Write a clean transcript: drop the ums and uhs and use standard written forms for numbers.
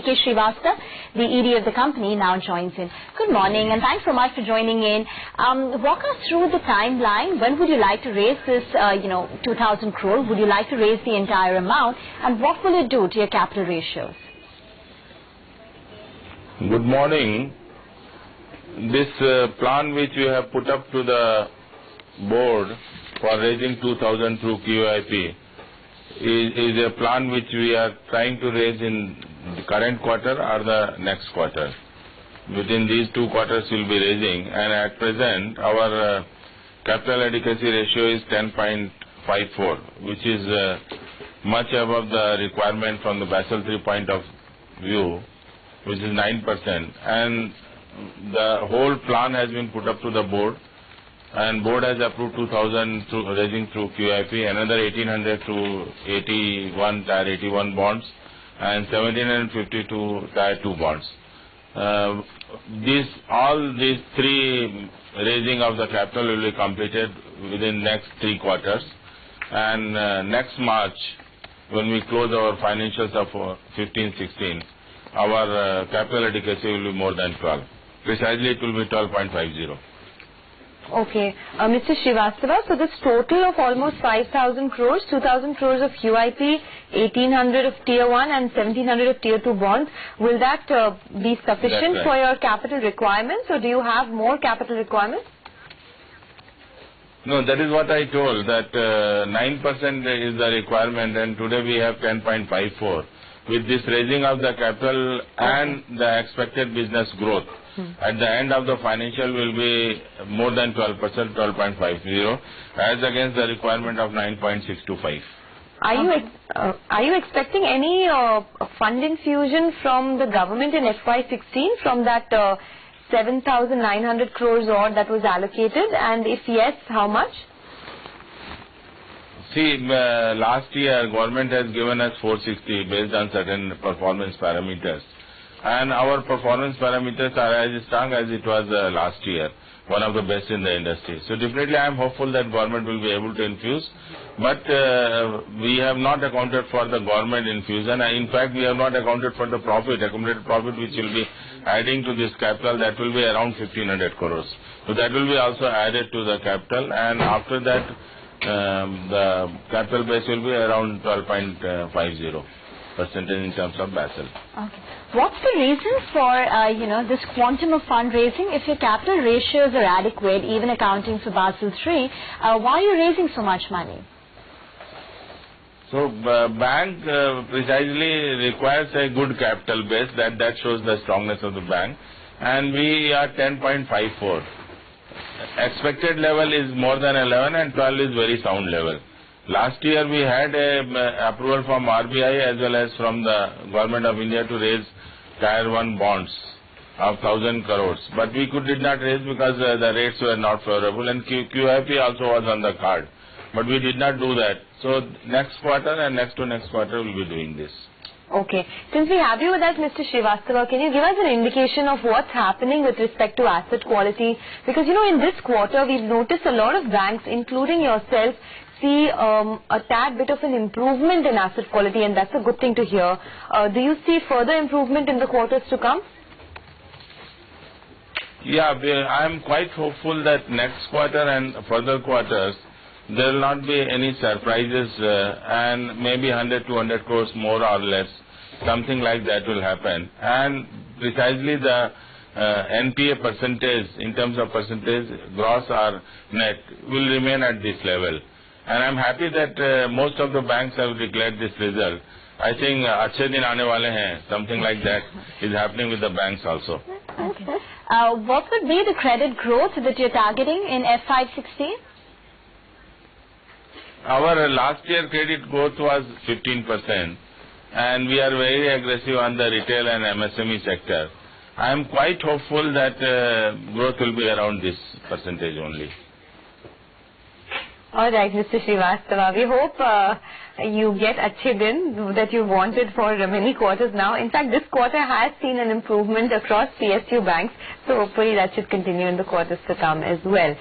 Srivastava, the ED of the company, now joins in. Good morning and thanks so much for joining in. Walk us through the timeline. When would you like to raise this, 2,000 crore? Would you like to raise the entire amount? And what will it do to your capital ratios? Good morning. This plan which we have put up to the board for raising 2,000 through QIP is a plan which we are trying to raise in the current quarter or the next quarter. Within these 2 quarters we will be raising, and at present our capital adequacy ratio is 10.54, which is much above the requirement from the Basel III point of view, which is 9%, and the whole plan has been put up to the board, and board has approved 2,000 raising through QIP, another 1,800 through Tier 81 bonds, and 1,750 to Tier 2 bonds. All these 3 raising of the capital will be completed within next 3 quarters, and next March, when we close our financials of 15-16, our capital adequacy will be more than 12. Precisely, it will be 12.50. Okay. Mr. Srivastava, so this total of almost 5,000 crores, 2,000 crores of QIP, 1,800 of Tier 1 and 1,700 of Tier 2 bonds, will that be sufficient for your capital requirements, or do you have more capital requirements? No, that is what I told, that 9% is the requirement, and today we have 10.54. With this raising of the capital and the expected business growth, at the end of the financial will be more than 12%, 12.50, as against the requirement of 9.625. Are you expecting any fund infusion from the government in FY16 from that 7,900 crores odd that was allocated, and if yes, how much? See, last year government has given us 460 based on certain performance parameters, and our performance parameters are as strong as it was last year, one of the best in the industry. So definitely I am hopeful that government will be able to infuse, but we have not accounted for the government infusion. In fact, we have not accounted for the profit, accumulated profit, which will be adding to this capital. That will be around 1,500 crores. So that will be also added to the capital, and after that the capital base will be around 12.50% in terms of Basel. Okay. What's the reason for this quantum of fundraising? If your capital ratios are adequate, even accounting for Basel III, why are you raising so much money? So bank precisely requires a good capital base. That shows the strongness of the bank, and we are 10.54. Expected level is more than 11, and 12 is very sound level. Last year we had approval from RBI as well as from the Government of India to raise Tier 1 bonds of 1,000 crores. But we did not raise because the rates were not favorable, and QIP also was on the card. But we did not do that. So next quarter and next to next quarter we will be doing this. Okay. Since we have you with us, Mr. Srivastava, can you give us an indication of what's happening with respect to asset quality? Because, in this quarter we've noticed a lot of banks, including yourself, see a tad bit of an improvement in asset quality, and that's a good thing to hear. Do you see further improvement in the quarters to come? Yeah, I am quite hopeful that next quarter and further quarters there will not be any surprises, and maybe 100-200 crores more or less, something like that will happen. And precisely the NPA percentage, in terms of percentage, gross or net, will remain at this level. And I am happy that most of the banks have declared this result. I think achhe din aane wale hain, something like that is happening with the banks also. Okay. What would be the credit growth that you're targeting in FY16? Our last year credit growth was 15%, and we are very aggressive on the retail and MSME sector. I am quite hopeful that growth will be around this percentage only. All right, Mr. Srivastava, we hope you get achhe din that you wanted for many quarters now. In fact, this quarter has seen an improvement across PSU banks, so hopefully that should continue in the quarters to come as well.